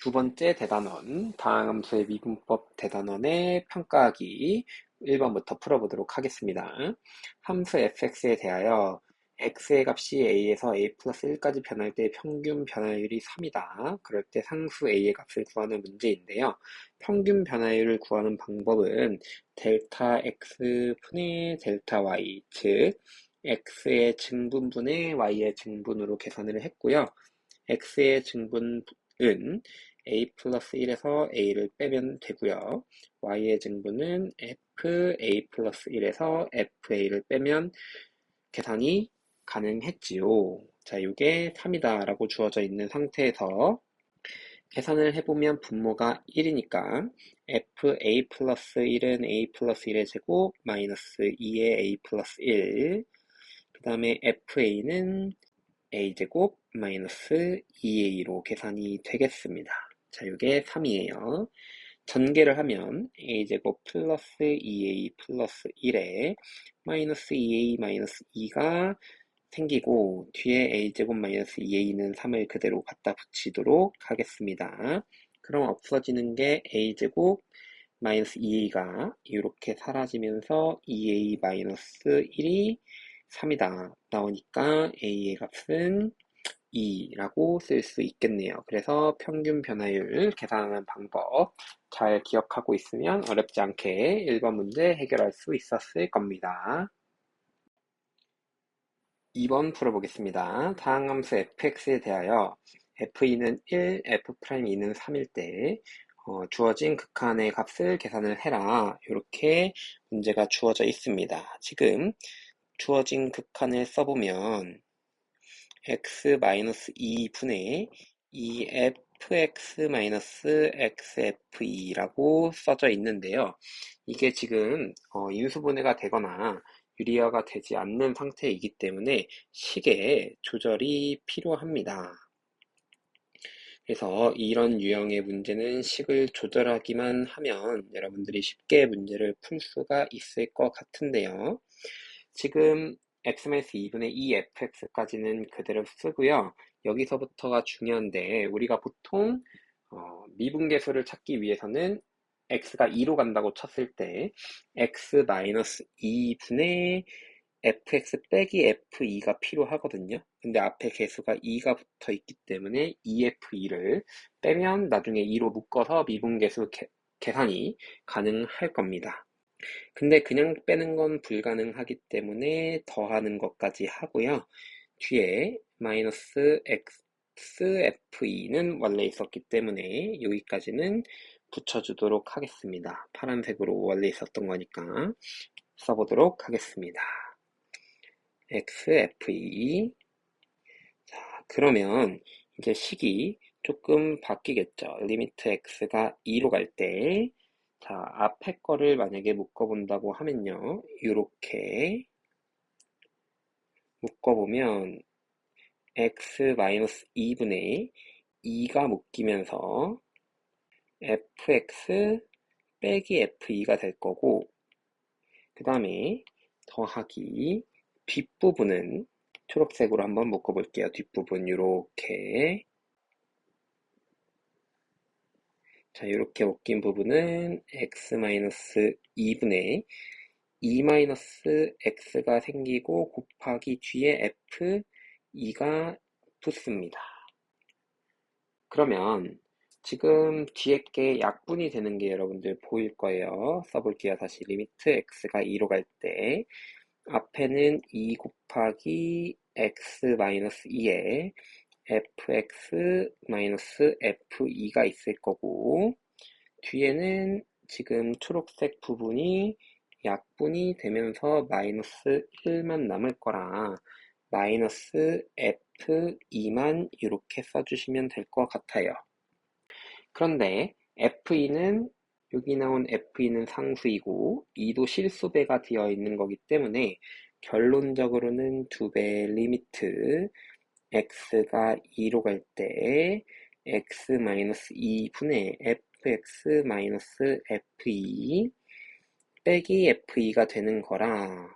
두 번째 대단원, 다항함수의 미분법 대단원의 평가하기 1번부터 풀어보도록 하겠습니다. 함수 fx에 대하여 x의 값이 a에서 a 플러스 1까지 변할 때 평균 변화율이 3이다. 그럴 때 상수 a의 값을 구하는 문제인데요. 평균 변화율을 구하는 방법은 델타 x 분의 델타 y, 즉 x의 증분분의 y의 증분으로 계산을 했고요. x의 증분은 a 플러스 1에서 a를 빼면 되고요. y의 증분은 f a 플러스 1에서 fa를 빼면 계산이 가능했지요. 자, 이게 3이다 라고 주어져 있는 상태에서 계산을 해보면 분모가 1이니까 fa 플러스 1은 a 플러스 1의 제곱 마이너스 2의 a 플러스 1, 그 다음에 fa는 a제곱 마이너스 2a로 계산이 되겠습니다. 자, 이게 3이에요. 전개를 하면 a제곱 플러스 2a 플러스 1에 마이너스 2a 마이너스 2가 생기고 뒤에 a제곱 마이너스 2a는 3을 그대로 갖다 붙이도록 하겠습니다. 그럼 없어지는 게 a제곱 마이너스 2a가 이렇게 사라지면서 2a 마이너스 1이 3이다 나오니까 a의 값은 2라고 쓸 수 있겠네요. 그래서 평균 변화율 계산하는 방법 잘 기억하고 있으면 어렵지 않게 1번 문제 해결할 수 있었을 겁니다. 2번 풀어보겠습니다. 다항함수 fx에 대하여 f는 1, f'는 3일 때 주어진 극한의 값을 계산을 해라. 이렇게 문제가 주어져 있습니다. 지금 주어진 극한을 써보면 x-2분의 2fx-xf라고 써져 있는데요. 이게 지금 인수분해가 되거나 유리화가 되지 않는 상태이기 때문에 식의 조절이 필요합니다. 그래서 이런 유형의 문제는 식을 조절하기만 하면 여러분들이 쉽게 문제를 풀 수가 있을 것 같은데요. 지금 x-2분의 2fx까지는 그대로 쓰고요. 여기서부터가 중요한데 우리가 보통 미분계수를 찾기 위해서는 x가 2로 간다고 쳤을 때 x-2분의 fx 빼기 f2가 필요하거든요. 근데 앞에 계수가 2가 붙어 있기 때문에 2f2를 빼면 나중에 2로 묶어서 미분계수 계산이 가능할 겁니다. 근데 그냥 빼는 건 불가능하기 때문에 더하는 것까지 하고요. 뒤에 마이너스 xf는 원래 있었기 때문에 여기까지는 붙여주도록 하겠습니다. 파란색으로 원래 있었던 거니까 써보도록 하겠습니다. xfe. 자, 그러면 이제 식이 조금 바뀌겠죠. 리미트 x가 2로 갈 때, 자, 앞에 거를 만약에 묶어본다고 하면요. 이렇게 묶어보면 x-2분의 2가 묶이면서 fx 빼기 f2가 될 거고, 그 다음에 더하기 뒷부분은 초록색으로 한번 묶어볼게요. 뒷부분 이렇게. 자, 이렇게 묶인 부분은 x-2분의 2-x가 생기고 곱하기 뒤에 f2가 붙습니다. 그러면 지금 뒤에 게 약분이 되는 게 여러분들 보일 거예요. 써볼게요. 다시 리미트 x가 2로 갈 때 앞에는 2 곱하기 x-2에 fx-f2가 있을 거고 뒤에는 지금 초록색 부분이 약분이 되면서 마이너스 1만 남을 거라 마이너스 f2만 이렇게 써주시면 될 것 같아요. 그런데 f2는 여기 나온 f2는 상수이고 2도 실수배가 되어 있는 거기 때문에 결론적으로는 2배 리미트 x가 2로 갈 때 x-2분의 fx-f2 빼기 f2가 되는 거라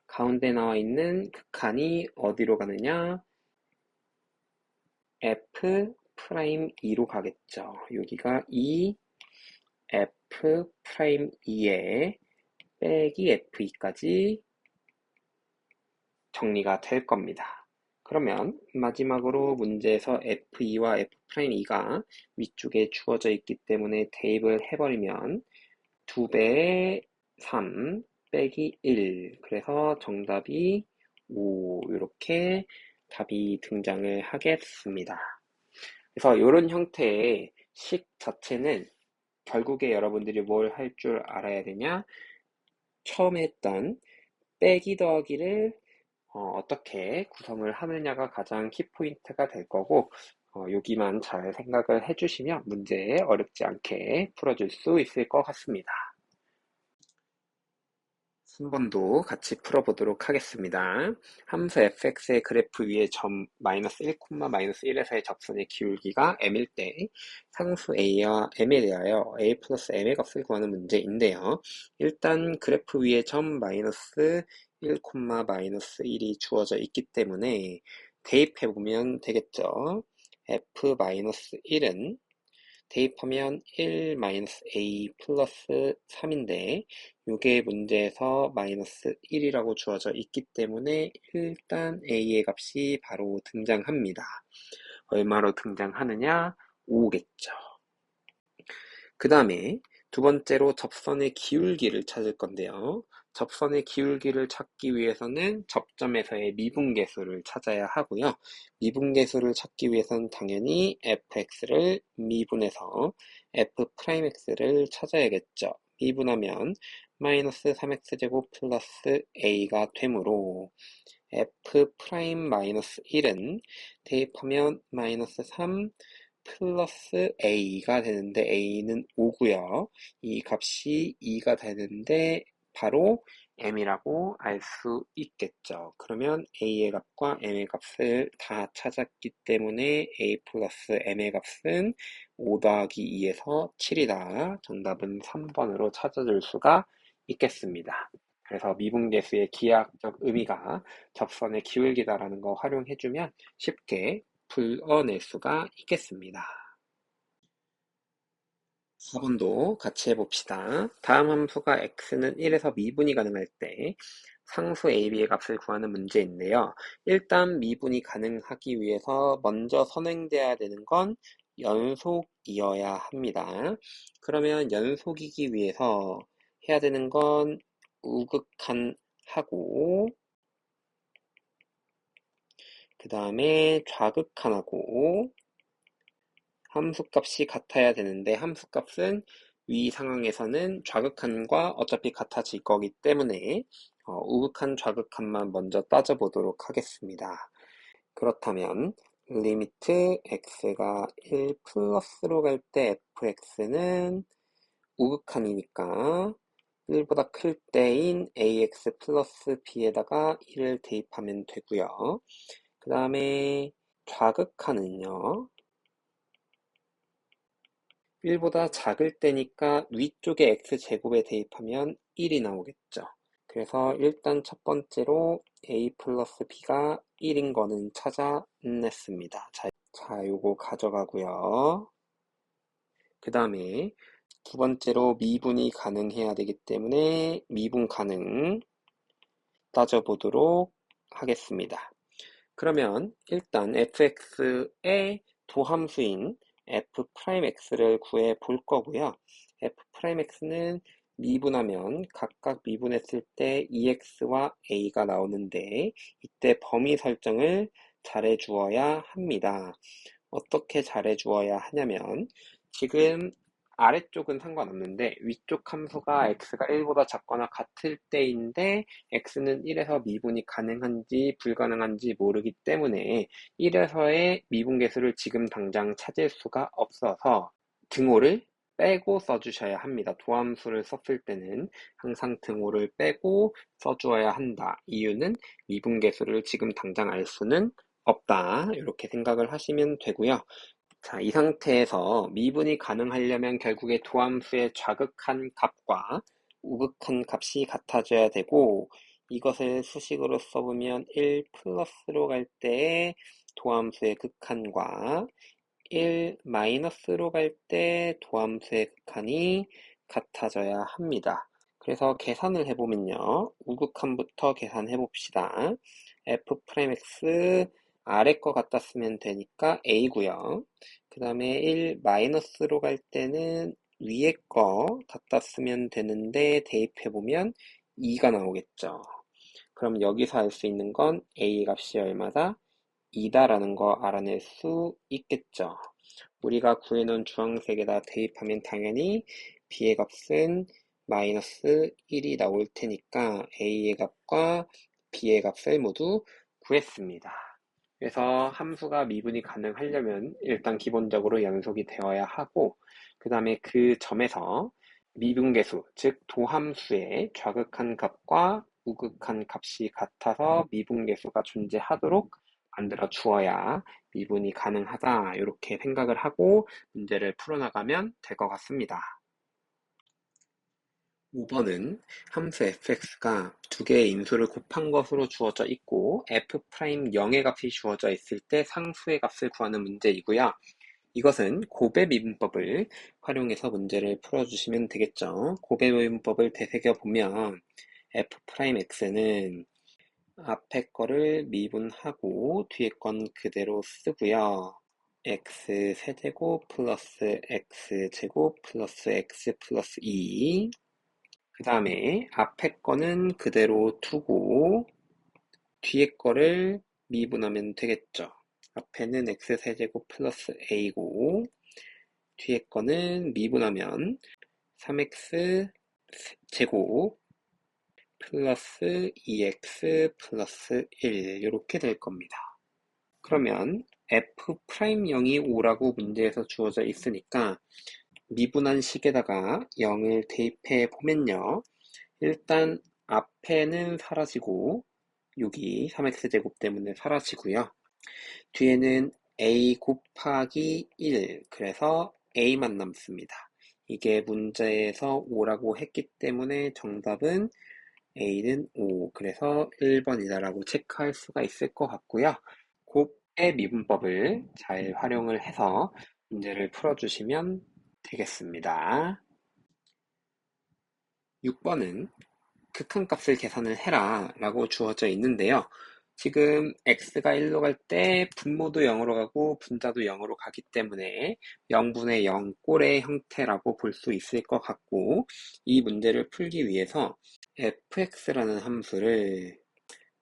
가운데 나와 있는 극한이 어디로 가느냐? f 프라임 2로 가겠죠. 여기가 2, F 프라임 2에 빼기 F2까지 정리가 될 겁니다. 그러면 마지막으로 문제에서 F2와 F'2가 위쪽에 주어져 있기 때문에 대입을 해버리면 2배의 3 빼기 1, 그래서 정답이 5, 이렇게 답이 등장을 하겠습니다. 그래서 이런 형태의 식 자체는 결국에 여러분들이 뭘 할 줄 알아야 되냐? 처음에 했던 빼기 더하기를 어떻게 구성을 하느냐가 가장 키포인트가 될 거고, 여기만 잘 생각을 해주시면 문제에 어렵지 않게 풀어줄 수 있을 것 같습니다. 3번도 같이 풀어보도록 하겠습니다. 함수 fx의 그래프 위에 점 마이너스 1, 마이너스 1에서의 접선의 기울기가 m일 때 상수 a와 m에 대하여 a 플러스 m의 값을 구하는 문제인데요. 일단 그래프 위에 점 마이너스 1, 마이너스 1이 주어져 있기 때문에 대입해보면 되겠죠. f 마이너스 1은 대입하면 1-a 플러스 3인데 요게 문제에서 마이너스 1이라고 주어져 있기 때문에 일단 a의 값이 바로 등장합니다. 얼마로 등장하느냐? 5겠죠. 그 다음에 두 번째로 접선의 기울기를 찾을 건데요. 접선의 기울기를 찾기 위해서는 접점에서의 미분계수를 찾아야 하고요. 미분계수를 찾기 위해서는 당연히 fx를 미분해서 f'x를 찾아야겠죠. 미분하면 마이너스 3x제곱 플러스 a가 되므로 f'-1은 대입하면 마이너스 3 플러스 a가 되는데 a는 5고요. 이 값이 2가 되는데 바로 m이라고 알 수 있겠죠. 그러면 a의 값과 m의 값을 다 찾았기 때문에 a 플러스 m의 값은 5 더하기 2에서 7이다. 정답은 3번으로 찾아줄 수가 있겠습니다. 그래서 미분계수의 기하학적 의미가 접선의 기울기다라는 거 활용해주면 쉽게 풀어낼 수가 있겠습니다. 4번도 같이 해봅시다. 다음 함수가 x는 1에서 미분이 가능할 때 상수 ab의 값을 구하는 문제인데요. 일단 미분이 가능하기 위해서 먼저 선행돼야 되는 건 연속이어야 합니다. 그러면 연속이기 위해서 해야 되는 건 우극한하고 그 다음에 좌극한하고 함수값이 같아야 되는데 함수값은 위 상황에서는 좌극한과 어차피 같아질 거기 때문에 우극한 좌극한만 먼저 따져보도록 하겠습니다. 그렇다면 리미트 x가 1 플러스로 갈 때 fx는 우극한이니까 1보다 클 때인 ax 플러스 b에다가 1을 대입하면 되고요. 그 다음에 좌극한은요. 1보다 작을 때니까 위쪽에 x제곱에 대입하면 1이 나오겠죠. 그래서 일단 첫 번째로 a 플러스 b가 1인 거는 찾아냈습니다. 자, 요거 가져가고요. 그 다음에 두 번째로 미분이 가능해야 되기 때문에 미분 가능 따져보도록 하겠습니다. 그러면 일단 fx의 도함수인 f'x를 구해 볼 거고요. f'x는 미분하면 각각 미분했을 때 ex와 a가 나오는데 이때 범위 설정을 잘해 주어야 합니다. 어떻게 잘해 주어야 하냐면 지금 아래쪽은 상관없는데 위쪽 함수가 x가 1보다 작거나 같을 때인데 x는 1에서 미분이 가능한지 불가능한지 모르기 때문에 1에서의 미분계수를 지금 당장 찾을 수가 없어서 등호를 빼고 써주셔야 합니다. 도함수를 썼을 때는 항상 등호를 빼고 써주어야 한다. 이유는 미분계수를 지금 당장 알 수는 없다. 이렇게 생각을 하시면 되고요. 자, 이 상태에서 미분이 가능하려면 결국에 도함수의 좌극한 값과 우극한 값이 같아져야 되고 이것을 수식으로 써보면 1 플러스로 갈 때의 도함수의 극한과 1 마이너스로 갈 때 도함수의 극한이 같아져야 합니다. 그래서 계산을 해보면요. 우극한부터 계산해 봅시다. f'x 아래 거 갖다 쓰면 되니까 a고요. 그 다음에 1 마이너스로 갈 때는 위에 거 갖다 쓰면 되는데 대입해보면 2가 나오겠죠. 그럼 여기서 알 수 있는 건 a 값이 얼마다? 2다라는 거 알아낼 수 있겠죠. 우리가 구해놓은 주황색에다 대입하면 당연히 b의 값은 마이너스 1이 나올 테니까 a의 값과 b의 값을 모두 구했습니다. 그래서 함수가 미분이 가능하려면 일단 기본적으로 연속이 되어야 하고 그 다음에 그 점에서 미분계수, 즉 도함수의 좌극한 값과 우극한 값이 같아서 미분계수가 존재하도록 만들어 주어야 미분이 가능하다 이렇게 생각을 하고 문제를 풀어나가면 될 것 같습니다. 5번은 함수 fx가 두 개의 인수를 곱한 것으로 주어져 있고 f'0의 값이 주어져 있을 때 상수의 값을 구하는 문제이고요. 이것은 곱의 미분법을 활용해서 문제를 풀어주시면 되겠죠. 곱의 미분법을 되새겨보면 f'x는 앞에 거를 미분하고 뒤에 건 그대로 쓰고요. x 세제곱 플러스 x 제곱 플러스 x 플러스 2 그 다음에 앞에 거는 그대로 두고 뒤에 거를 미분하면 되겠죠. 앞에는 x 세제곱 플러스 a고 뒤에 거는 미분하면 3x 제곱 플러스 2x 플러스 1 이렇게 될 겁니다. 그러면 f'0이 5라고 문제에서 주어져 있으니까 미분한 식에다가 0을 대입해 보면요. 일단 앞에는 사라지고 여기 3x제곱 때문에 사라지고요. 뒤에는 a 곱하기 1 그래서 a만 남습니다. 이게 문제에서 5라고 했기 때문에 정답은 a는 5 그래서 1번이다 라고 체크할 수가 있을 것 같고요. 곱의 미분법을 잘 활용을 해서 문제를 풀어주시면 되겠습니다. 6번은 극한값을 계산을 해라 라고 주어져 있는데요. 지금 x가 1로 갈 때 분모도 0으로 가고 분자도 0으로 가기 때문에 0분의 0 꼴의 형태라고 볼 수 있을 것 같고 이 문제를 풀기 위해서 fx라는 함수를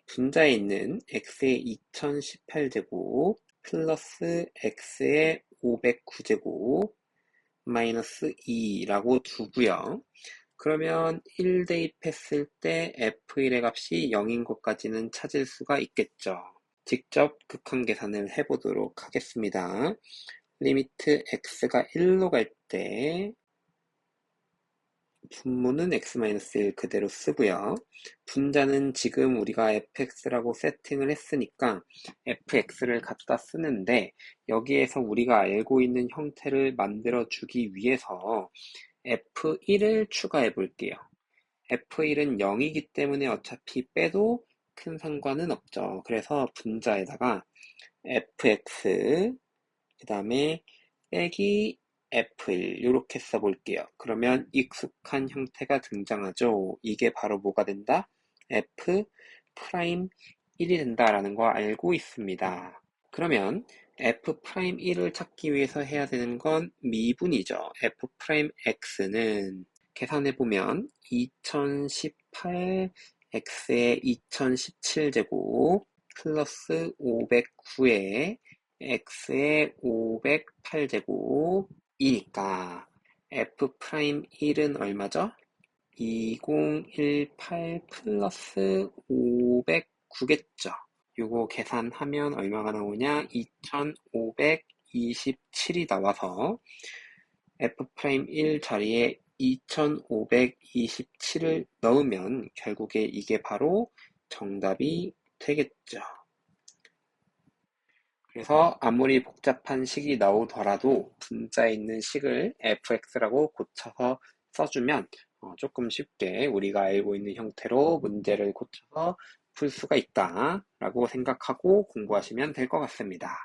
분자에 있는 x의 2018제곱 플러스 x의 509제곱 마이너스 2라고 두고요. 그러면 1 대입했을 때 f1의 값이 0인 것까지는 찾을 수가 있겠죠. 직접 극한 계산을 해보도록 하겠습니다. 리미트 x가 1로 갈 때 분모는 x-1 그대로 쓰고요. 분자는 지금 우리가 fx라고 세팅을 했으니까 fx를 갖다 쓰는데 여기에서 우리가 알고 있는 형태를 만들어 주기 위해서 f1을 추가해 볼게요. f1은 0이기 때문에 어차피 빼도 큰 상관은 없죠. 그래서 분자에다가 fx 그 다음에 빼기 f1 이렇게 써볼게요. 그러면 익숙한 형태가 등장하죠. 이게 바로 뭐가 된다? f 프라임 1이 된다라는 거 알고 있습니다. 그러면 f'1을 찾기 위해서 해야 되는 건 미분이죠. f'x는 계산해보면 2018 x의 2017제곱 플러스 509에 x의 508제곱이니까 f'1은 얼마죠? 2018 플러스 509겠죠. 요거 계산하면 얼마가 나오냐? 2527이 나와서 f'1 자리에 2527을 넣으면 결국에 이게 바로 정답이 되겠죠. 그래서 아무리 복잡한 식이 나오더라도 분자에 있는 식을 fx라고 고쳐서 써주면 조금 쉽게 우리가 알고 있는 형태로 문제를 고쳐서 풀 수가 있다라고 생각하고 공부하시면 될 것 같습니다.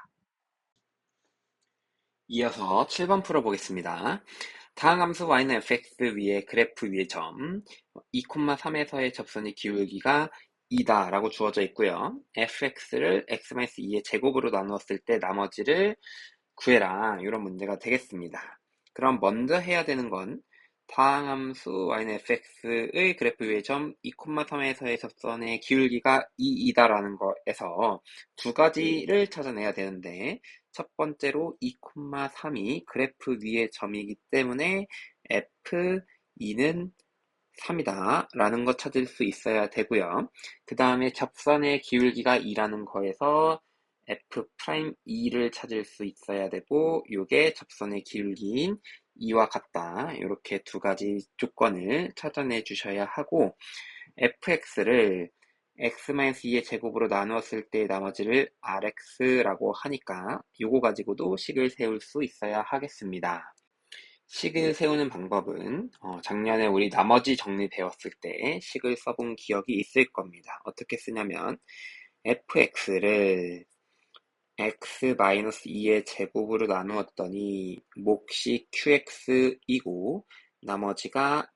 이어서 7번 풀어보겠습니다. 다음 함수 y는 fx 위에 그래프 위의 점 2,3에서의 접선의 기울기가 2다 라고 주어져 있고요. fx를 x-2의 제곱으로 나누었을 때 나머지를 구해라, 이런 문제가 되겠습니다. 그럼 먼저 해야 되는 건 다항 함수 y는 fx의 그래프 위의 점 2,3에서의 접선의 기울기가 2이다라는 거에서 두 가지를 찾아내야 되는데, 첫 번째로 2,3이 그래프 위의 점이기 때문에 f2는 3이다 라는 거 찾을 수 있어야 되고요. 그 다음에 접선의 기울기가 2라는 거에서 f'2를 찾을 수 있어야 되고, 요게 접선의 기울기인 2와 같다, 이렇게 두 가지 조건을 찾아내 주셔야 하고, fx를 x-2의 제곱으로 나누었을 때 나머지를 rx라고 하니까 요거 가지고도 식을 세울 수 있어야 하겠습니다. 식을 세우는 방법은 작년에 우리 나머지 정리 배웠을 때 식을 써본 기억이 있을 겁니다. 어떻게 쓰냐면 fx를 x-2의 제곱으로 나누었더니 몫이 qx이고 나머지가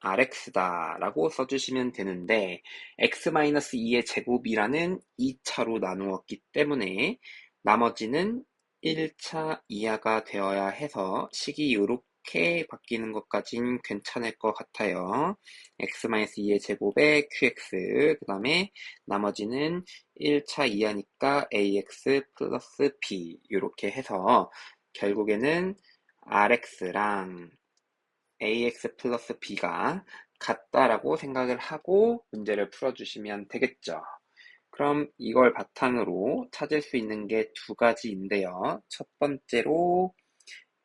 rx다 라고 써주시면 되는데, x-2의 제곱이라는 2차로 나누었기 때문에 나머지는 1차 이하가 되어야 해서 식이 이렇게 바뀌는 것까진 괜찮을 것 같아요. x-2의 제곱에 qx, 그 다음에 나머지는 1차 이하니까 ax 플러스 b, 이렇게 해서 결국에는 rx랑 ax 플러스 b가 같다라고 생각을 하고 문제를 풀어주시면 되겠죠. 그럼 이걸 바탕으로 찾을 수 있는 게 두 가지인데요. 첫 번째로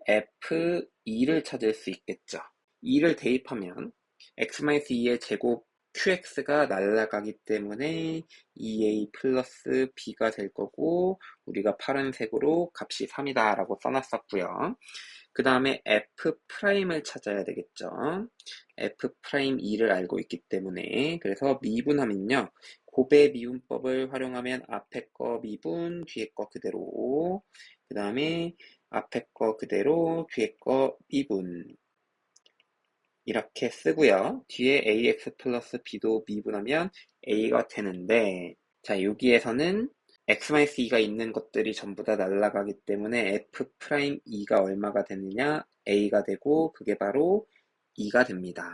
f2를 찾을 수 있겠죠. 2를 대입하면 x-2의 제곱 qx가 날아가기 때문에 2a 플러스 b가 될 거고, 우리가 파란색으로 값이 3이다 라고 써놨었고요. 그 다음에 f'을 찾아야 되겠죠. f'E를 알고 있기 때문에, 그래서 미분하면요, 곱의 미분법을 활용하면 앞에 거 미분, 뒤에 거 그대로, 그 다음에 앞에 거 그대로, 뒤에 거 미분, 이렇게 쓰고요. 뒤에 ax 플러스 b도 미분하면 a가 되는데, 자, 여기에서는 x-2가 있는 것들이 전부 다 날아가기 때문에 f'E가 얼마가 되느냐, a가 되고 그게 바로 2가 됩니다.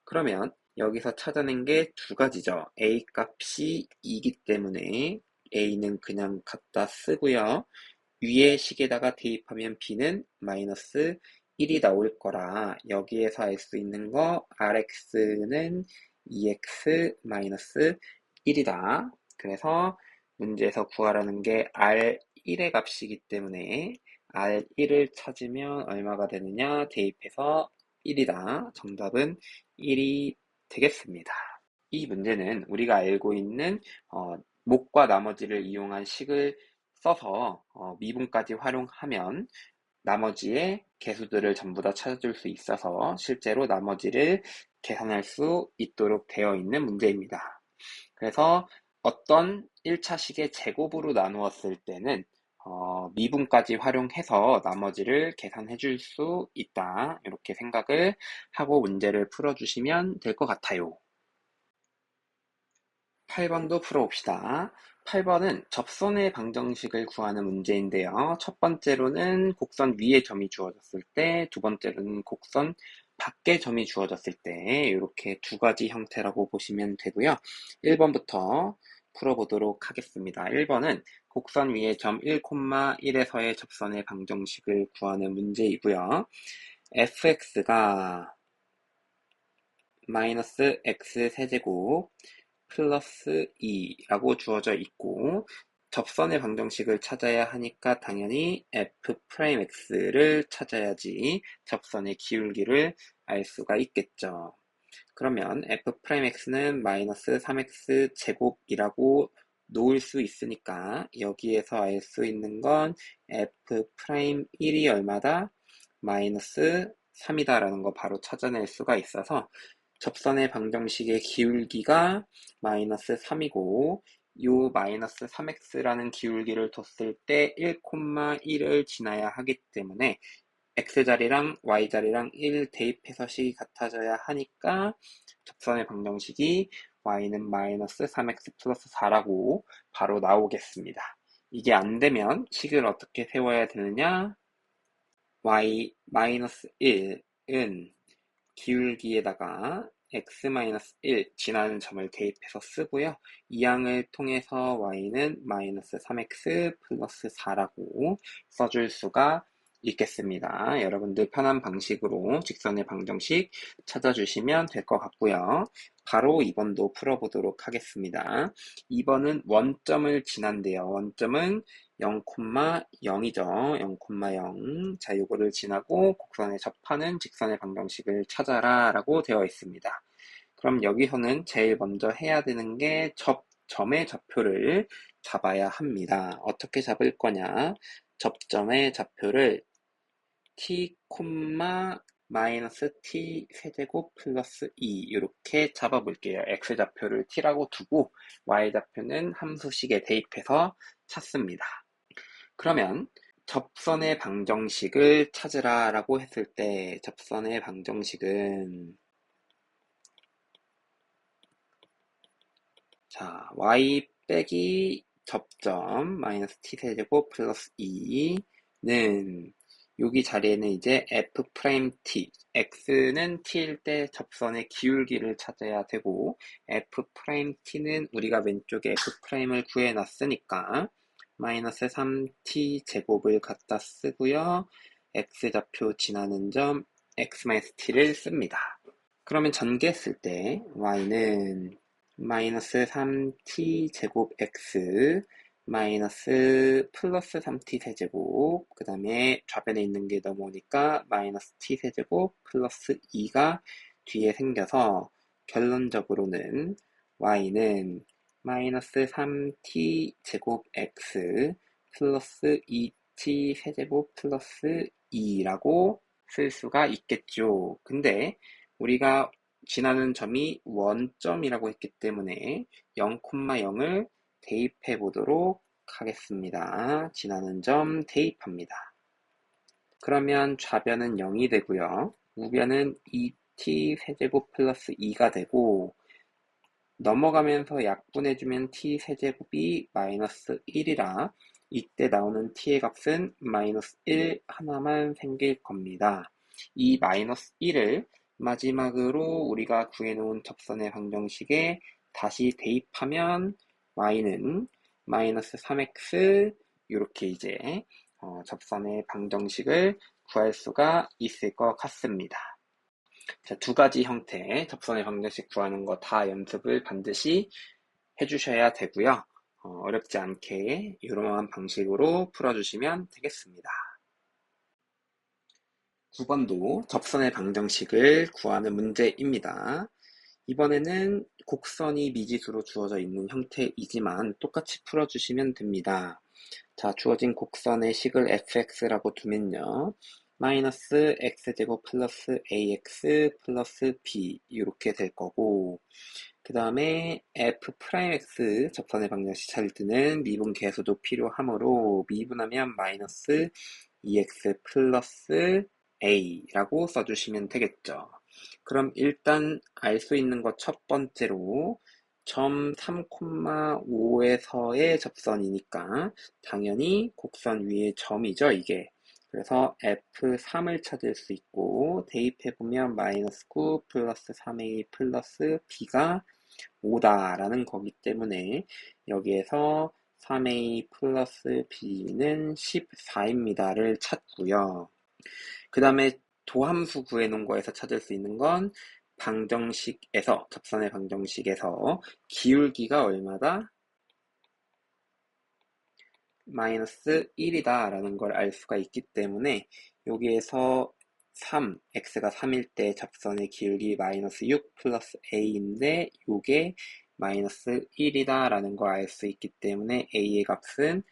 그러면 여기서 찾아낸 게 두 가지죠. a 값이 2이기 때문에 a는 그냥 갖다 쓰고요. 위에 식에다가 대입하면 b는 마이너스 1이 나올 거라, 여기에서 알 수 있는 거 rx는 2x 마이너스 1이다. 그래서 문제에서 구하라는 게 R1의 값이기 때문에 R1을 찾으면 얼마가 되느냐, 대입해서 1이다. 정답은 1이 되겠습니다. 이 문제는 우리가 알고 있는 목과 나머지를 이용한 식을 써서 미분까지 활용하면 나머지의 개수들을 전부 다 찾아줄 수 있어서 실제로 나머지를 계산할 수 있도록 되어 있는 문제입니다. 그래서 어떤 1차식의 제곱으로 나누었을 때는 미분까지 활용해서 나머지를 계산해 줄 수 있다, 이렇게 생각을 하고 문제를 풀어주시면 될 것 같아요. 8번도 풀어봅시다. 8번은 접선의 방정식을 구하는 문제인데요. 첫 번째로는 곡선 위에 점이 주어졌을 때, 두 번째로는 곡선 밖에 점이 주어졌을 때, 이렇게 두 가지 형태라고 보시면 되고요. 1번부터 풀어보도록 하겠습니다. 1번은 곡선 위에 점 1,1에서의 접선의 방정식을 구하는 문제이고요. fx가 마이너스 x 세제곱 플러스 2라고 주어져 있고, 접선의 방정식을 찾아야 하니까 당연히 f'x를 찾아야지 접선의 기울기를 알 수가 있겠죠. 그러면 f'x는 마이너스 3x 제곱이라고 놓을 수 있으니까 여기에서 알 수 있는 건 f'일이 얼마다? 마이너스 3이다 라는 거 바로 찾아낼 수가 있어서 접선의 방정식의 기울기가 마이너스 3이고 요 마이너스 3x라는 기울기를 뒀을 때 1,1을 지나야 하기 때문에 x자리랑 y자리랑 1 대입해서 식이 같아져야 하니까 접선의 방정식이 y는 마이너스 3x 플러스 4라고 바로 나오겠습니다. 이게 안 되면 식을 어떻게 세워야 되느냐? y 마이너스 1은 기울기에다가 x-1 지나는 점을 대입해서 쓰고요. 이 항을 통해서 y는 마이너스 3x 플러스 4라고 써줄 수가 있겠습니다. 여러분들 편한 방식으로 직선의 방정식 찾아주시면 될 것 같고요. 바로 2번도 풀어보도록 하겠습니다. 2번은 원점을 지난대요. 원점은 0,0이죠. 0,0. 자, 요거를 지나고 곡선에 접하는 직선의 방정식을 찾아라 라고 되어 있습니다. 그럼 여기서는 제일 먼저 해야 되는 게 점의 좌표를 잡아야 합니다. 어떻게 잡을 거냐? 접점의 좌표를 t, 마이너스 t 세제곱 플러스 2 이렇게 잡아볼게요. x좌표를 t라고 두고 y좌표는 함수식에 대입해서 찾습니다. 그러면 접선의 방정식을 찾으라 라고 했을 때 접선의 방정식은 자 y 빼기 접점 마이너스 t세제곱 플러스 2는 여기 자리에는 이제 f't x는 t일 때 접선의 기울기를 찾아야 되고 f't는 우리가 왼쪽에 f'을 구해놨으니까 마이너스 3t 제곱을 갖다 쓰고요. x좌표 지나는 점 x-t를 씁니다. 그러면 전개했을 때 y는 마이너스 3t 제곱 x 마이너스 플러스 3t 세제곱 그 다음에 좌변에 있는 게 넘어오니까 마이너스 t 세제곱 플러스 2가 뒤에 생겨서 결론적으로는 y는 마이너스 3t 제곱 x 플러스 2t 세제곱 플러스 2라고 쓸 수가 있겠죠. 근데 우리가 지나는 점이 원점이라고 했기 때문에 0,0을 대입해 보도록 하겠습니다. 지나는 점 대입합니다. 그러면 좌변은 0이 되고요. 우변은 2t 세제곱 플러스 2가 되고 넘어가면서 약분해주면 t 세제곱이 마이너스 1이라 이때 나오는 t의 값은 마이너스 1 하나만 생길 겁니다. 이 마이너스 1을 마지막으로 우리가 구해놓은 접선의 방정식에 다시 대입하면 y는 마이너스 3x 이렇게 이제 접선의 방정식을 구할 수가 있을 것 같습니다. 자, 두 가지 형태 접선의 방정식 구하는 거 다 연습을 반드시 해주셔야 되고요. 어렵지 않게 이러한 방식으로 풀어주시면 되겠습니다. 9번도 접선의 방정식을 구하는 문제입니다. 이번에는 곡선이 미지수로 주어져 있는 형태이지만 똑같이 풀어주시면 됩니다. 자, 주어진 곡선의 식을 fx라고 두면요. 마이너스 x제곱 플러스 ax 플러스 b 이렇게 될 거고 그 다음에 f'x 접선의 방정식 찾을 때는 미분 계수도 필요하므로 미분하면 마이너스 2x 플러스 a라고 써주시면 되겠죠. 그럼 일단 알 수 있는 것 첫 번째로 점 3,5에서의 접선이니까 당연히 곡선 위에 점이죠, 이게. 그래서 F3을 찾을 수 있고 대입해보면 마이너스 9 플러스 3A 플러스 B가 5다라는 거기 때문에 여기에서 3A 플러스 B는 14입니다를 찾고요. 그 다음에 도함수 구해놓은 거에서 찾을 수 있는 건 방정식에서 접선의 방정식에서 기울기가 얼마다? 마이너스 1이다 라는 걸 알 수가 있기 때문에 여기에서 3, x가 3일 때 접선의 기울기 마이너스 6 플러스 a인데 요게 마이너스 1이다 라는 걸 알 수 있기 때문에 a의 값은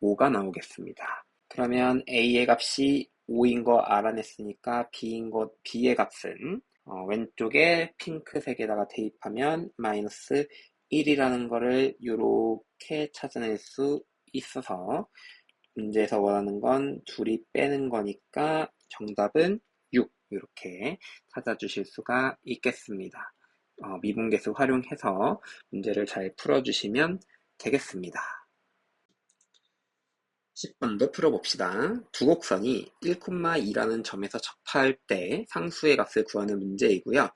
5가 나오겠습니다. 그러면 a의 값이 5인 거 알아냈으니까 b의 값은 왼쪽에 핑크색에다가 대입하면 마이너스 1이라는 거를 이렇게 찾아낼 수 있어서 문제에서 원하는 건 둘이 빼는 거니까 정답은 6 이렇게 찾아주실 수가 있겠습니다. 미분계수 활용해서 문제를 잘 풀어주시면 되겠습니다. 10번도 풀어봅시다. 두 곡선이 1,2라는 점에서 접할 때 상수의 값을 구하는 문제이고요.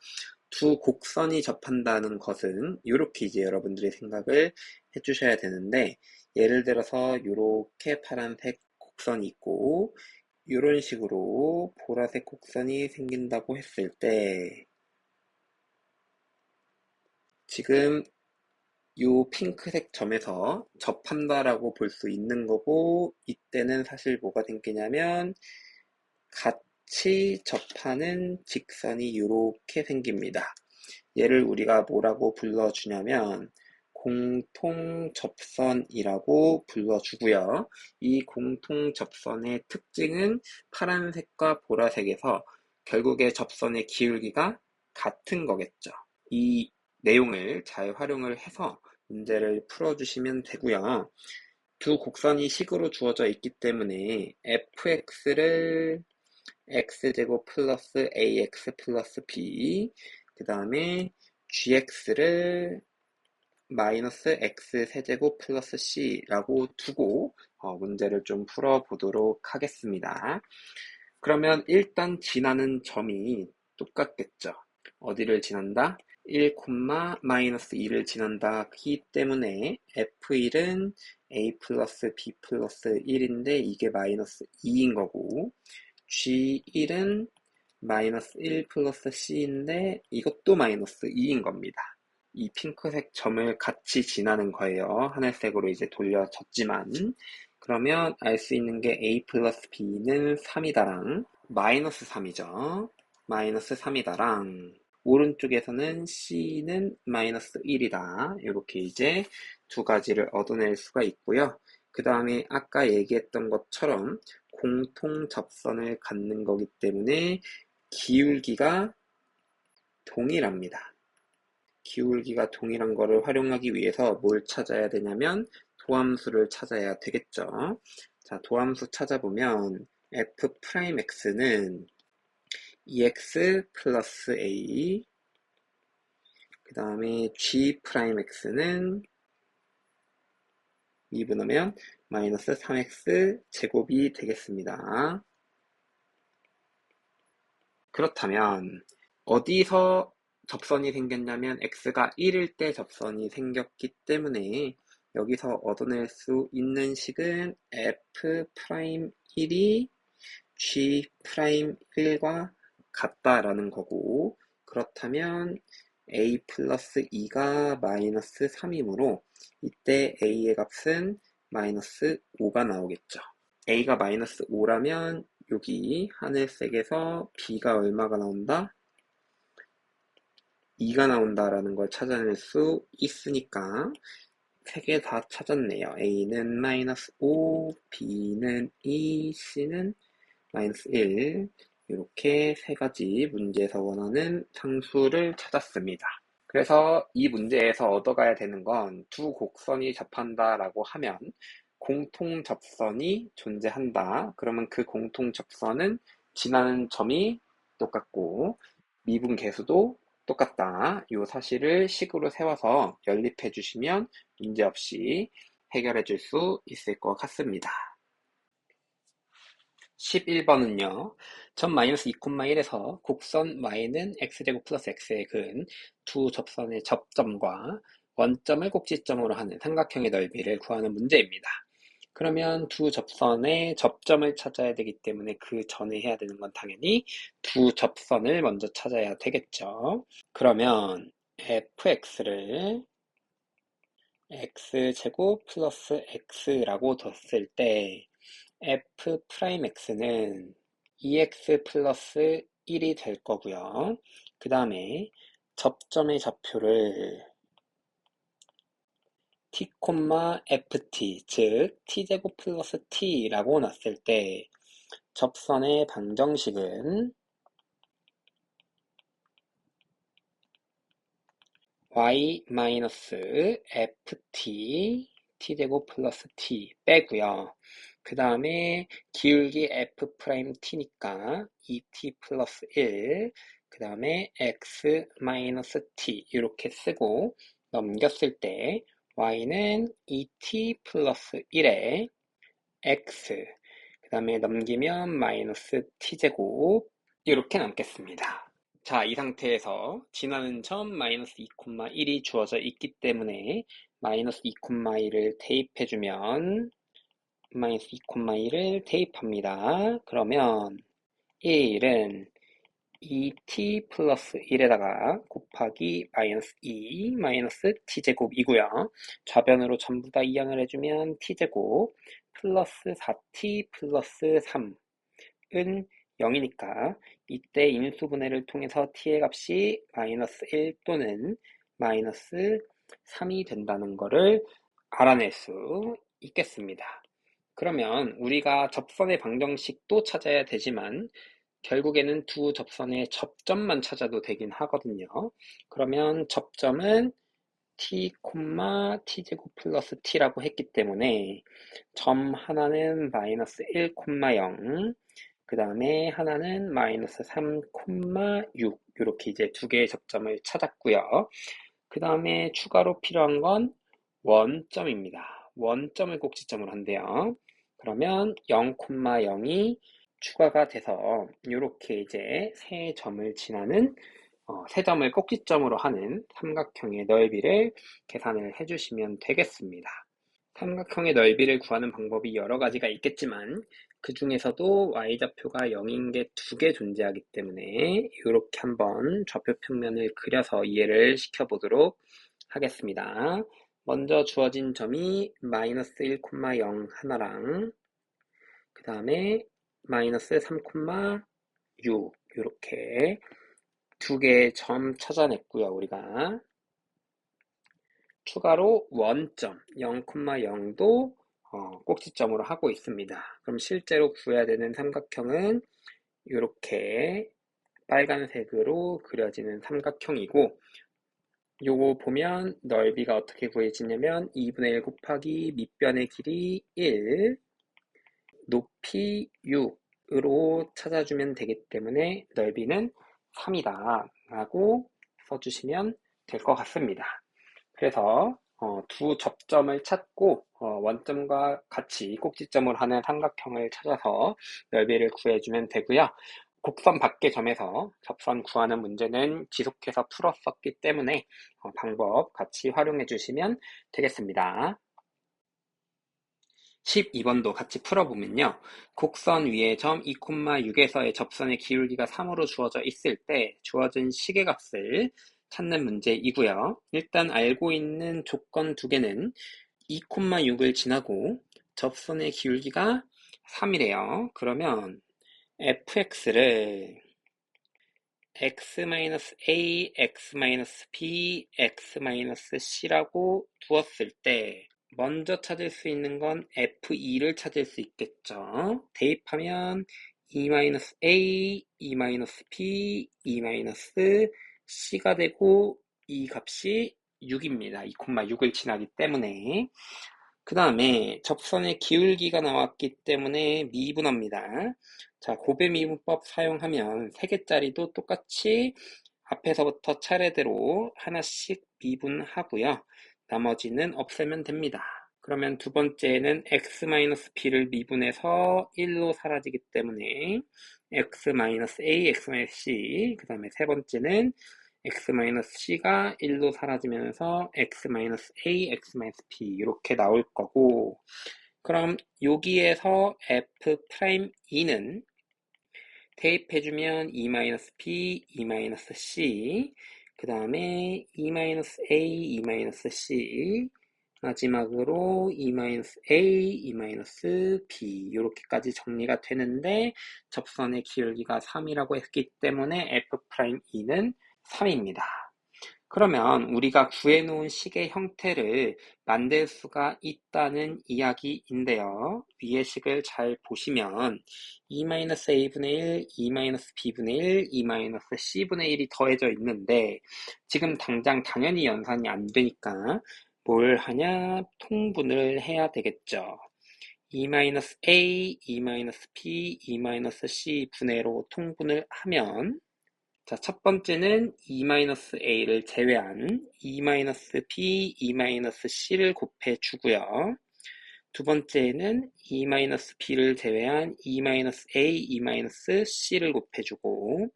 두 곡선이 접한다는 것은 이렇게 이제 여러분들이 생각을 해주셔야 되는데, 예를 들어서 이렇게 파란색 곡선이 있고 이런 식으로 보라색 곡선이 생긴다고 했을 때, 지금 요 핑크색 점에서 접한다라고 볼 수 있는 거고, 이때는 사실 뭐가 생기냐면 같이 접하는 직선이 이렇게 생깁니다. 얘를 우리가 뭐라고 불러주냐면 공통접선이라고 불러주고요. 이 공통접선의 특징은 파란색과 보라색에서 결국에 접선의 기울기가 같은 거겠죠. 이 내용을 잘 활용을 해서 문제를 풀어주시면 되고요. 두 곡선이 식으로 주어져 있기 때문에 fx를 x제곱 플러스 ax 플러스 b, 그 다음에 gx를 마이너스 x 세제곱 플러스 c라고 두고 문제를 좀 풀어보도록 하겠습니다. 그러면 일단 지나는 점이 똑같겠죠. 어디를 지난다? 1, 마이너스 2를 지난다기 때문에 f1은 a 플러스 b 플러스 1인데 이게 마이너스 2인 거고, G1은 마이너스 1 플러스 C인데 이것도 마이너스 2인 겁니다. 이 핑크색 점을 같이 지나는 거예요. 하늘색으로 이제 돌려졌지만, 그러면 알 수 있는 게 A 플러스 B는 3이다랑 마이너스 3이죠. 마이너스 3이다랑 오른쪽에서는 C는 마이너스 1이다. 이렇게 이제 두 가지를 얻어낼 수가 있고요. 그 다음에 아까 얘기했던 것처럼 공통 접선을 갖는 거기 때문에 기울기가 동일합니다. 기울기가 동일한 거를 활용하기 위해서 뭘 찾아야 되냐면 도함수를 찾아야 되겠죠. 자, 도함수 찾아보면 f'x는 2x 플러스 a, 그 다음에 g'x는 미분하면 마이너스 3x 제곱이 되겠습니다. 그렇다면 어디서 접선이 생겼냐면 x가 1일 때 접선이 생겼기 때문에 여기서 얻어낼 수 있는 식은 f'1이 g'1과 같다라는 거고, 그렇다면 a 플러스 2가 마이너스 3이므로 이때 a의 값은 마이너스 5가 나오겠죠. a가 마이너스 5라면 여기 하늘색에서 b가 얼마가 나온다? 2가 나온다라는 걸 찾아낼 수 있으니까 세 개 다 찾았네요. a는 마이너스 5, b는 2, c는 마이너스 1. 이렇게 세 가지 문제에서 원하는 상수를 찾았습니다. 그래서 이 문제에서 얻어가야 되는 건 두 곡선이 접한다라고 하면 공통 접선이 존재한다. 그러면 그 공통 접선은 지나는 점이 똑같고 미분 계수도 똑같다. 이 사실을 식으로 세워서 연립해 주시면 문제없이 해결해 줄 수 있을 것 같습니다. 11번은요. 점 마이너스 2,1에서 곡선 y는 x제곱 플러스 x의 근 두 접선의 접점과 원점을 꼭지점으로 하는 삼각형의 넓이를 구하는 문제입니다. 그러면 두 접선의 접점을 찾아야 되기 때문에 그 전에 해야 되는 건 당연히 두 접선을 먼저 찾아야 되겠죠. 그러면 fx를 x제곱 플러스 x라고 뒀을 때 f'x는 2x 플러스 1이 될 거고요. 그 다음에 접점의 좌표를 t, ft, 즉 t제곱 플러스 t라고 놨을 때 접선의 방정식은 y 마이너스 ft t제곱 플러스 t 빼고요. 그 다음에 기울기 f 프라임 t니까 2t 플러스 1, 그 다음에 x 마이너스 t 이렇게 쓰고 넘겼을 때 y는 2t 플러스 1에 x, 그 다음에 넘기면 마이너스 t제곱 이렇게 남겠습니다. 자, 이 상태에서 지나는 점 마이너스 2,1이 주어져 있기 때문에 마이너스 2,1을 대입해주면 마이너스 2,1을 대입합니다. 그러면 1은 2t 플러스 1에다가 곱하기 마이너스 2 마이너스 t제곱이고요. 좌변으로 전부 다 이항을 해주면 t제곱 플러스 4t 플러스 3은 0이니까 이때 인수분해를 통해서 t의 값이 마이너스 1 또는 마이너스 3이 된다는 것을 알아낼 수 있겠습니다. 그러면 우리가 접선의 방정식도 찾아야 되지만 결국에는 두 접선의 접점만 찾아도 되긴 하거든요. 그러면 접점은 t, t제곱 플러스 t라고 했기 때문에 점 하나는 마이너스 1, 0, 그 다음에 하나는 마이너스 3, 6 이렇게 이제 두 개의 접점을 찾았고요. 그 다음에 추가로 필요한 건 원점입니다. 원점을 꼭지점으로 한대요. 그러면 0, 0이 추가가 돼서 이렇게 이제 세 점을 지나는 세 점을 꼭지점으로 하는 삼각형의 넓이를 계산을 해주시면 되겠습니다. 삼각형의 넓이를 구하는 방법이 여러 가지가 있겠지만 그 중에서도 y좌표가 0인 게 두 개 존재하기 때문에 이렇게 한번 좌표 평면을 그려서 이해를 시켜보도록 하겠습니다. 먼저 주어진 점이 마이너스 1, 0 하나랑 그 다음에 마이너스 3, 6 이렇게 두 개의 점 찾아냈고요. 우리가 추가로 원점 0, 0도 꼭지점으로 하고 있습니다. 그럼 실제로 구해야 되는 삼각형은 이렇게 빨간색으로 그려지는 삼각형이고 요거 보면 넓이가 어떻게 구해지냐면 2분의 1 곱하기 밑변의 길이 1, 높이 6으로 찾아주면 되기 때문에 넓이는 3이다 라고 써주시면 될 것 같습니다. 그래서 두 접점을 찾고 원점과 같이 꼭지점을 하는 삼각형을 찾아서 넓이를 구해주면 되고요. 곡선 밖의 점에서 접선 구하는 문제는 지속해서 풀었었기 때문에 방법 같이 활용해 주시면 되겠습니다. 12번도 같이 풀어보면요. 곡선 위에 점 2,6에서의 접선의 기울기가 3으로 주어져 있을 때 주어진 시계값을 찾는 문제이고요. 일단 알고 있는 조건 두 개는 2,6을 지나고 접선의 기울기가 3이래요. 그러면 fx를 x-a, x-b, x-c라고 두었을 때 먼저 찾을 수 있는 건 f2를 찾을 수 있겠죠. 대입하면 2-a, 2-b, 2-c가 되고 이 값이 6입니다. 2,6을 지나기 때문에. 그 다음에 접선의 기울기가 나왔기 때문에 미분합니다. 자, 곱의 미분법 사용하면 3개짜리도 똑같이 앞에서부터 차례대로 하나씩 미분하고요. 나머지는 없애면 됩니다. 그러면 두 번째는 x-b를 미분해서 1로 사라지기 때문에 x-a, x-c, 그 다음에 세 번째는 x-c가 1로 사라지면서 x-a, x-b 이렇게 나올 거고, 그럼 여기에서 f'2는 대입해주면 2-b, 2-c, 그 다음에 2-a, 2-c, 마지막으로 2-a, 2-b 이렇게까지 정리가 되는데 접선의 기울기가 3이라고 했기 때문에 f'2는 3입니다. 그러면 우리가 구해놓은 식의 형태를 만들 수가 있다는 이야기인데요. 위의 식을 잘 보시면 2-a분의 1, 2-b분의 1, 2-c분의 1이 더해져 있는데 지금 당장 당연히 연산이 안 되니까 뭘 하냐? 통분을 해야 되겠죠. 2-a, 2-b, 2-c 분해로 통분을 하면 자, 첫 번째는 2-a를 제외한 2-b, 2-c를 곱해주고요. 두 번째는 2-b를 제외한 2-a, 2-c를 곱해주고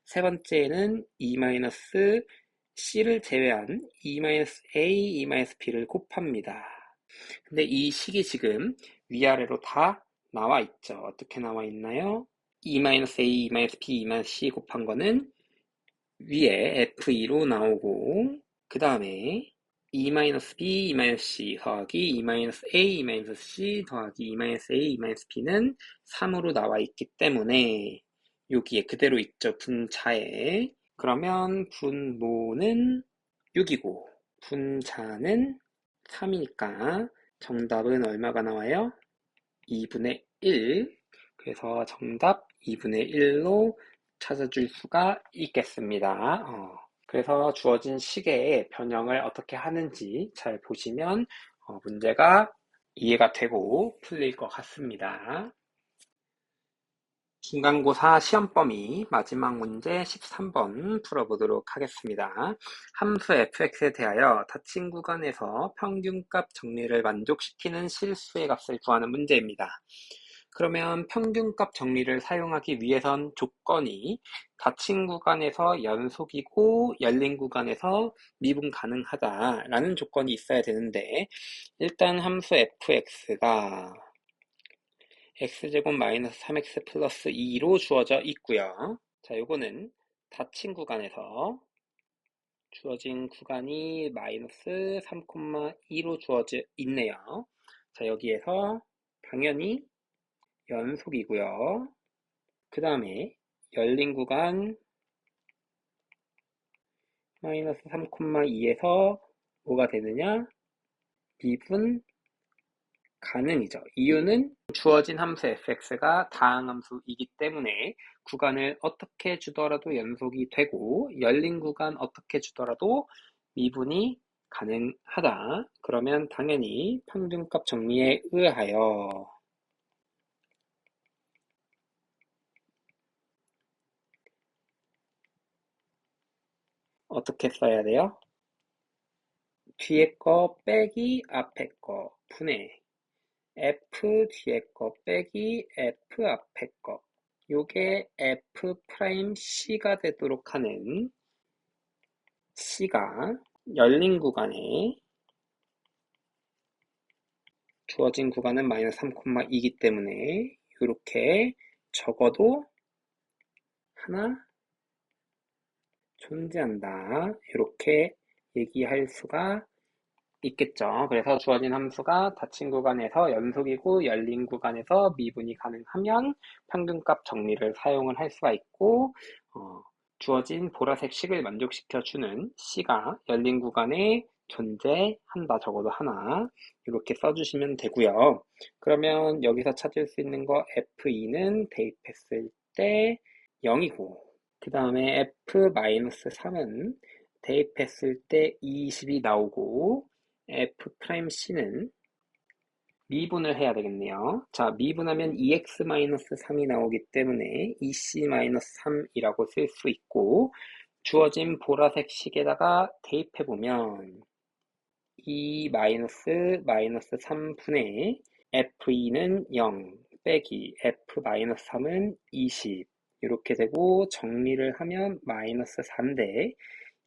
세 번째는 2-c를 제외한 2-a, 2-b를 곱합니다. 근데 이 식이 지금 위아래로 다 나와 있죠. 어떻게 나와 있나요? 2-a, 2-b, 2-c 곱한 거는 위에 F2로 나오고 그 다음에 2-b, 2-c 더하기 2-a, 2-c 더하기 2-a, 2-b는 3으로 나와 있기 때문에 여기에 그대로 있죠. 분자에. 그러면 분모는 6이고 분자는 3이니까 정답은 얼마가 나와요? 2분의 1. 그래서 정답 2분의 1로 찾아줄 수가 있겠습니다. 그래서 주어진 식의 변형을 어떻게 하는지 잘 보시면 문제가 이해가 되고 풀릴 것 같습니다. 중간고사 시험 범위 마지막 문제 13번 풀어보도록 하겠습니다. 함수 fx에 대하여 닫힌 구간에서 평균값 정리를 만족시키는 실수의 값을 구하는 문제입니다. 그러면 평균값 정리를 사용하기 위해선 조건이 닫힌 구간에서 연속이고 열린 구간에서 미분 가능하다라는 조건이 있어야 되는데 일단 함수 fx가 x제곱 마이너스 3x 플러스 2로 주어져 있고요. 자, 요거는 닫힌 구간에서 주어진 구간이 마이너스 3,2로 주어져 있네요. 자, 여기에서 당연히 연속이고요. 그 다음에 열린 구간 마이너스 3,2에서 뭐가 되느냐? 미분 가능이죠. 이유는 주어진 함수 fx가 다항함수이기 때문에 구간을 어떻게 주더라도 연속이 되고 열린 구간 어떻게 주더라도 미분이 가능하다. 그러면 당연히 평균값 정리에 의하여 어떻게 써야 돼요? 뒤에 거 빼기 앞에 거 분해 f 뒤에 거 빼기 f 앞에 거 요게 f 프라임 c가 되도록 하는 c가 열린 구간에 주어진 구간은 마이너스 3,2이기 때문에 이렇게 적어도 하나 존재한다. 이렇게 얘기할 수가 있겠죠. 그래서 주어진 함수가 닫힌 구간에서 연속이고 열린 구간에서 미분이 가능하면 평균값 정리를 사용을 할 수가 있고 주어진 보라색 식을 만족시켜주는 C가 열린 구간에 존재한다. 적어도 하나 이렇게 써주시면 되고요. 그러면 여기서 찾을 수 있는 거 F2는 대입했을 때 0이고 그 다음에 F-3은 대입했을 때 20이 나오고 F'C는 미분을 해야 되겠네요. 자, 미분하면 2x-3이 나오기 때문에 2c-3이라고 쓸 수 있고 주어진 보라색 식에다가 대입해보면 2-3분의 F2는 0 빼기 F-3은 20 이렇게 되고 정리를 하면 마이너스 4인데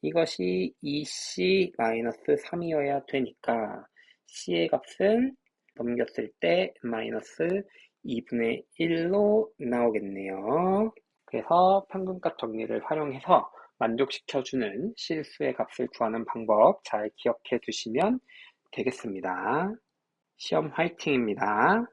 이것이 2c-3이어야 되니까 c의 값은 넘겼을 때 마이너스 2분의 1로 나오겠네요. 그래서 평균값 정리를 활용해서 만족시켜주는 실수의 값을 구하는 방법 잘 기억해 두시면 되겠습니다. 시험 화이팅입니다.